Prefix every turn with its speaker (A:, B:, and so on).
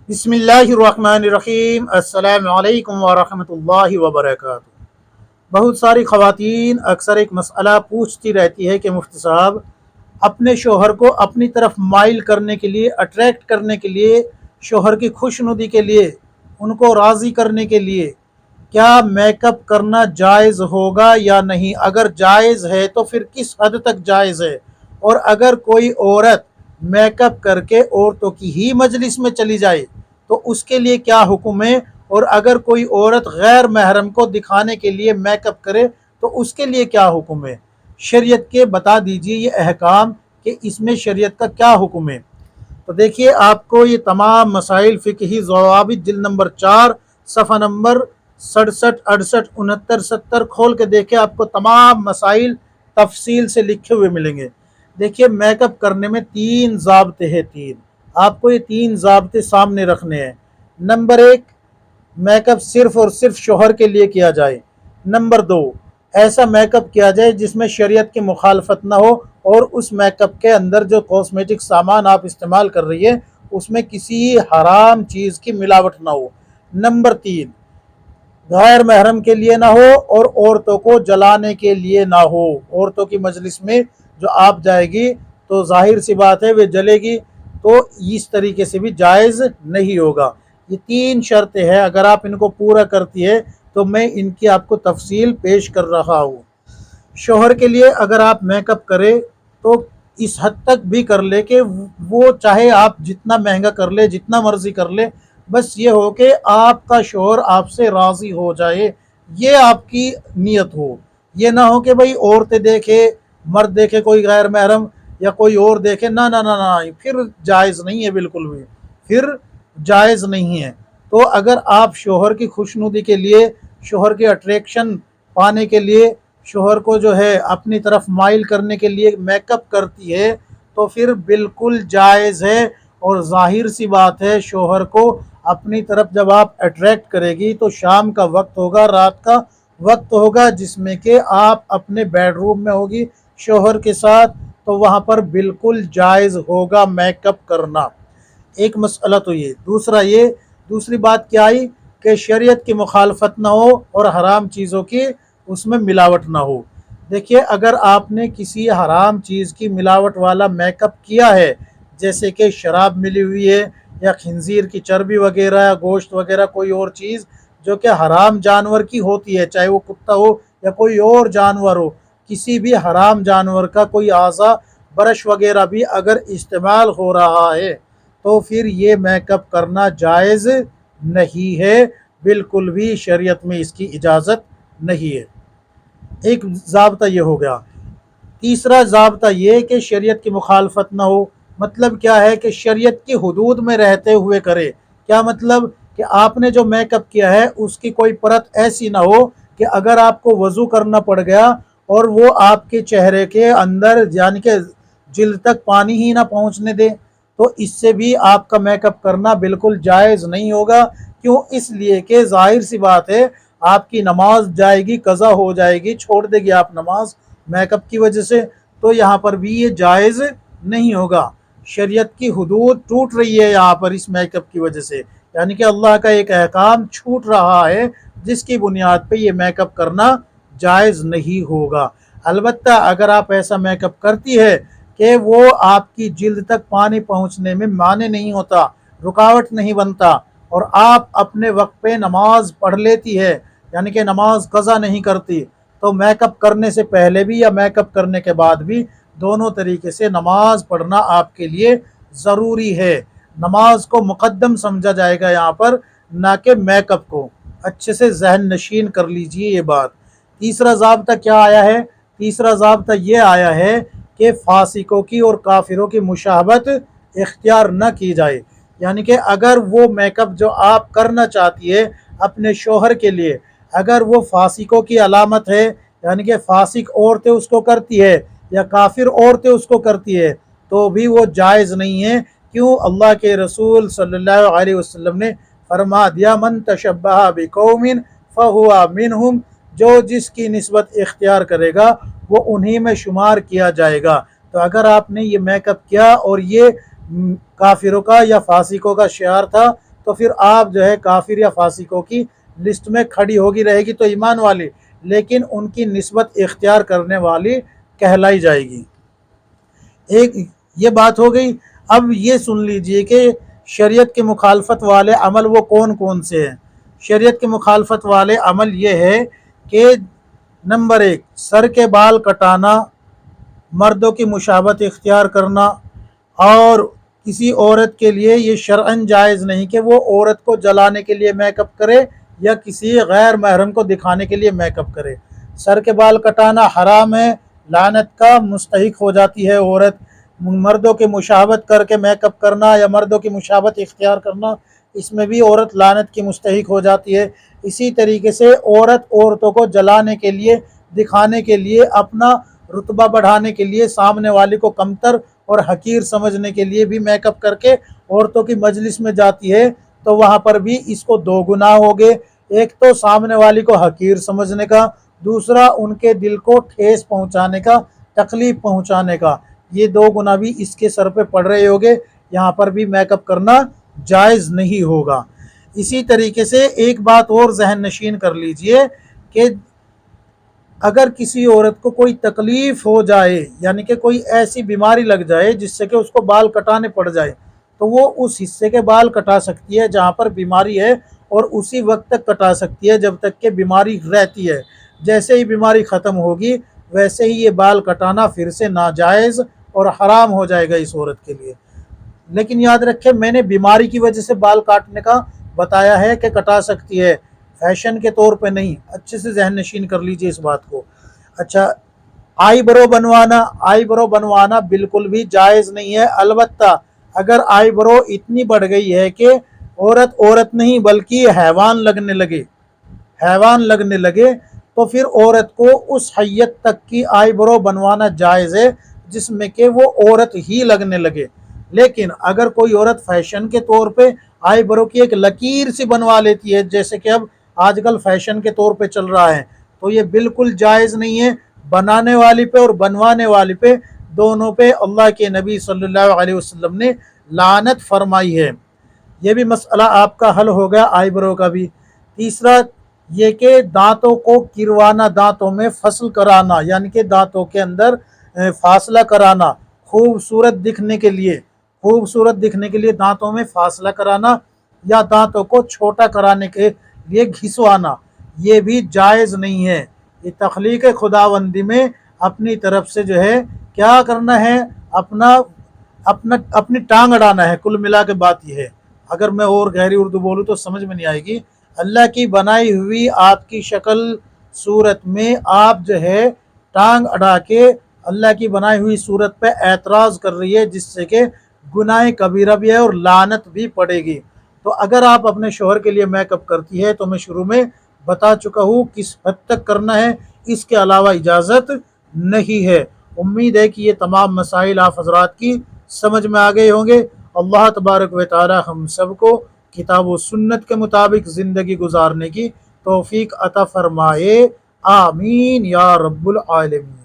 A: بسم اللہ الرحمن الرحیم۔ السلام علیکم ورحمۃ اللہ وبرکاتہ۔ بہت ساری خواتین اکثر ایک مسئلہ پوچھتی رہتی ہے کہ مفتی صاحب، اپنے شوہر کو اپنی طرف مائل کرنے کے لیے، اٹریکٹ کرنے کے لیے، شوہر کی خوش ندی کے لیے، ان کو راضی کرنے کے لیے کیا میک اپ کرنا جائز ہوگا یا نہیں؟ اگر جائز ہے تو پھر کس حد تک جائز ہے؟ اور اگر کوئی عورت میک اپ کر کے عورتوں کی ہی مجلس میں چلی جائے تو اس کے لیے کیا حکم ہے؟ اور اگر کوئی عورت غیر محرم کو دکھانے کے لیے میک اپ کرے تو اس کے لیے کیا حکم ہے؟ شریعت کے بتا دیجئے یہ احکام کہ اس میں شریعت کا کیا حکم ہے۔ تو دیکھیے، آپ کو یہ تمام مسائل فقہی ضوابط جلد نمبر 4 صفحہ نمبر 67 68 69 70 کھول کے دیکھیں، آپ کو تمام مسائل تفصیل سے لکھے ہوئے ملیں گے۔ دیکھیے، میک اپ کرنے میں 3 ضابطے ہیں، 3 آپ کو یہ 3 ضابطے سامنے رکھنے ہیں۔ نمبر 1، میک اپ صرف اور صرف شوہر کے لیے کیا جائے۔ نمبر 2، ایسا میک اپ کیا جائے جس میں شریعت کی مخالفت نہ ہو اور اس میک اپ کے اندر جو کاسمیٹک سامان آپ استعمال کر رہی ہے اس میں کسی حرام چیز کی ملاوٹ نہ ہو۔ نمبر 3، غیر محرم کے لیے نہ ہو اور عورتوں کو جلانے کے لیے نہ ہو۔ عورتوں کی مجلس میں جو آپ جائے گی تو ظاہر سی بات ہے وہ جلے گی، تو اس طریقے سے بھی جائز نہیں ہوگا۔ یہ 3 شرطیں ہیں، اگر آپ ان کو پورا کرتی ہے تو میں ان کی آپ کو تفصیل پیش کر رہا ہوں۔ شوہر کے لیے اگر آپ میک اپ کرے تو اس حد تک بھی کر لے کہ وہ چاہے آپ جتنا مہنگا کر لے، جتنا مرضی کر لے، بس یہ ہو کہ آپ کا شوہر آپ سے راضی ہو جائے، یہ آپ کی نیت ہو۔ یہ نہ ہو کہ بھئی عورتیں دیکھے، مرد دیکھے کوئی غیر محرم یا کوئی اور دیکھے، نہ نہ نہ نہ، پھر جائز نہیں ہے، بالکل بھی پھر جائز نہیں ہے۔ تو اگر آپ شوہر کی خوشنودی کے لیے، شوہر کی اٹریکشن پانے کے لیے، شوہر کو جو ہے اپنی طرف مائل کرنے کے لیے میک اپ کرتی ہے تو پھر بالکل جائز ہے۔ اور ظاہر سی بات ہے، شوہر کو اپنی طرف جب آپ اٹریکٹ کرے گی تو شام کا وقت ہوگا، رات کا وقت ہوگا، جس میں کہ آپ اپنے بیڈ روم میں ہوگی شوہر کے ساتھ، تو وہاں پر بالکل جائز ہوگا میک اپ کرنا۔ ایک مسئلہ تو یہ۔ دوسری بات کیا آئی کہ شریعت کی مخالفت نہ ہو اور حرام چیزوں کی اس میں ملاوٹ نہ ہو۔ دیکھیے، اگر آپ نے کسی حرام چیز کی ملاوٹ والا میک اپ کیا ہے، جیسے کہ شراب ملی ہوئی ہے یا خنزیر کی چربی وغیرہ یا گوشت وغیرہ، کوئی اور چیز جو کہ حرام جانور کی ہوتی ہے، چاہے وہ کتا ہو یا کوئی اور جانور ہو، کسی بھی حرام جانور کا کوئی اعضا، برش وغیرہ بھی اگر استعمال ہو رہا ہے تو پھر یہ میک اپ کرنا جائز نہیں ہے، بالکل بھی شریعت میں اس کی اجازت نہیں ہے۔ ایک ضابطہ یہ ہو گیا۔ تیسرا ضابطہ یہ کہ شریعت کی مخالفت نہ ہو۔ مطلب کیا ہے کہ شریعت کی حدود میں رہتے ہوئے کرے۔ کیا مطلب؟ کہ آپ نے جو میک اپ کیا ہے اس کی کوئی پرت ایسی نہ ہو کہ اگر آپ کو وضو کرنا پڑ گیا اور وہ آپ کے چہرے کے اندر یعنی کہ جلد تک پانی ہی نہ پہنچنے دے، تو اس سے بھی آپ کا میک اپ کرنا بالکل جائز نہیں ہوگا۔ کیوں؟ اس لیے کہ ظاہر سی بات ہے آپ کی نماز جائے گی، قضا ہو جائے گی، چھوڑ دے گی آپ نماز میک اپ کی وجہ سے، تو یہاں پر بھی یہ جائز نہیں ہوگا۔ شریعت کی حدود ٹوٹ رہی ہے یہاں پر اس میک اپ کی وجہ سے، یعنی کہ اللہ کا ایک احکام چھوٹ رہا ہے جس کی بنیاد پہ یہ میک اپ کرنا جائز نہیں ہوگا۔ البتہ اگر آپ ایسا میک اپ کرتی ہے کہ وہ آپ کی جلد تک پانی پہنچنے میں مانع نہیں ہوتا، رکاوٹ نہیں بنتا، اور آپ اپنے وقت پہ نماز پڑھ لیتی ہے، یعنی کہ نماز قضا نہیں کرتی، تو میک اپ کرنے سے پہلے بھی یا میک اپ کرنے کے بعد بھی دونوں طریقے سے نماز پڑھنا آپ کے لیے ضروری ہے۔ نماز کو مقدم سمجھا جائے گا یہاں پر، نہ کہ میک اپ کو۔ اچھے سے ذہن نشین کر لیجئے یہ بات۔ تیسرا ضابطہ کیا آیا ہے؟ تیسرا ضابطہ یہ آیا ہے کہ فاسقوں کی اور کافروں کی مشابہت اختیار نہ کی جائے۔ یعنی کہ اگر وہ میک اپ جو آپ کرنا چاہتی ہے اپنے شوہر کے لیے، اگر وہ فاسقوں کی علامت ہے، یعنی کہ فاسق عورتیں اس کو کرتی ہے یا کافر عورتیں اس کو کرتی ہے، تو بھی وہ جائز نہیں ہے۔ کیوں؟ اللہ کے رسول صلی اللہ علیہ وسلم نے فرما دیا، من تشبہ بقوم فہو منہم، جو جس کی نسبت اختیار کرے گا وہ انہی میں شمار کیا جائے گا۔ تو اگر آپ نے یہ میک اپ کیا اور یہ کافروں کا یا فاسقوں کا شعار تھا تو پھر آپ جو ہے کافر یا فاسقوں کی لسٹ میں کھڑی ہوگی، رہے گی تو ایمان والی، لیکن ان کی نسبت اختیار کرنے والی کہلائی جائے گی۔ ایک یہ بات ہو گئی۔ اب یہ سن لیجئے کہ شریعت کے مخالفت والے عمل وہ کون کون سے ہیں۔ شریعت کے مخالفت والے عمل یہ ہے کہ نمبر 1، سر کے بال کٹانا، مردوں کی مشابہت اختیار کرنا، اور کسی عورت کے لیے یہ شرعاً جائز نہیں کہ وہ عورت کو جلانے کے لیے میک اپ کرے یا کسی غیر محرم کو دکھانے کے لیے میک اپ کرے۔ سر کے بال کٹانا حرام ہے، لعنت کا مستحق ہو جاتی ہے عورت۔ مردوں کی مشابہت کر کے میک اپ کرنا یا مردوں کی مشابہت اختیار کرنا، اس میں بھی عورت لعنت کی مستحق ہو جاتی ہے۔ اسی طریقے سے عورتوں کو جلانے کے لیے، دکھانے کے لیے، اپنا رتبہ بڑھانے کے لیے، سامنے والے کو کمتر اور حقیر سمجھنے کے لیے بھی میک اپ کر کے عورتوں کی مجلس میں جاتی ہے، تو وہاں پر بھی اس کو 2 گناہ ہو گئے۔ ایک تو سامنے والی کو حقیر سمجھنے کا، دوسرا ان کے دل کو ٹھیس پہنچانے کا، تکلیف پہنچانے کا، یہ 2 گناہ بھی اس کے سر پہ پڑ رہے ہوگے۔ یہاں پر بھی میک اپ کرنا جائز نہیں ہوگا۔ اسی طریقے سے ایک بات اور ذہن نشین کر لیجئے کہ اگر کسی عورت کو کوئی تکلیف ہو جائے، یعنی کہ کوئی ایسی بیماری لگ جائے جس سے کہ اس کو بال کٹانے پڑ جائے، تو وہ اس حصے کے بال کٹا سکتی ہے جہاں پر بیماری ہے، اور اسی وقت تک کٹا سکتی ہے جب تک کہ بیماری رہتی ہے۔ جیسے ہی بیماری ختم ہوگی ویسے ہی یہ بال کٹانا پھر سے ناجائز اور حرام ہو جائے گا اس عورت کے لیے۔ لیکن یاد رکھیں، میں نے بیماری کی وجہ سے بال کاٹنے کا بتایا ہے کہ کٹا سکتی ہے، فیشن کے طور پہ نہیں۔ اچھے سے ذہن نشین کر لیجئے اس بات کو۔ اچھا، آئی برو بنوانا بالکل بھی جائز نہیں ہے، البتہ اگر آئی برو اتنی بڑھ گئی ہے کہ عورت نہیں بلکہ حیوان لگنے لگے تو پھر عورت کو اس حیت تک کی آئی برو بنوانا جائز ہے جس میں کہ وہ عورت ہی لگنے لگے۔ لیکن اگر کوئی عورت فیشن کے طور پہ آئی برو کی ایک لکیر سی بنوا لیتی ہے، جیسے کہ اب آج کل فیشن کے طور پہ چل رہا ہے، تو یہ بالکل جائز نہیں ہے۔ بنانے والی پہ اور بنوانے والی پہ، دونوں پہ اللہ کے نبی صلی اللہ علیہ وسلم نے لعنت فرمائی ہے۔ یہ بھی مسئلہ آپ کا حل ہو گیا آئی برو کا بھی۔ تیسرا یہ کہ دانتوں کو کروانا، دانتوں میں فصل کرانا، یعنی کہ دانتوں کے اندر فاصلہ کرانا، خوبصورت دکھنے کے لیے دانتوں میں فاصلہ کرانا یا دانتوں کو چھوٹا کرانے کے لیے گھسوانا، یہ بھی جائز نہیں ہے۔ یہ تخلیق خداوندی میں اپنی طرف سے جو ہے کیا کرنا ہے، اپنی ٹانگ اڑانا ہے۔ کل ملا کے بات یہ ہے، اگر میں اور گہری اردو بولوں تو سمجھ میں نہیں آئے گی۔ اللہ کی بنائی ہوئی آپ کی شکل صورت میں آپ جو ہے ٹانگ اڑا کے اللہ کی بنائی ہوئی صورت پہ اعتراض کر رہی ہے، جس سے کہ گناہ کبیرہ بھی ہے اور لعنت بھی پڑے گی۔ تو اگر آپ اپنے شوہر کے لیے میک اپ کرتی ہے تو میں شروع میں بتا چکا ہوں کس حد تک کرنا ہے، اس کے علاوہ اجازت نہیں ہے۔ امید ہے کہ یہ تمام مسائل آپ حضرات کی سمجھ میں آ گئے ہوں گے۔ اللہ تبارک و تعالی ہم سب کو کتاب و سنت کے مطابق زندگی گزارنے کی توفیق عطا فرمائے، آمین یا رب العالمین۔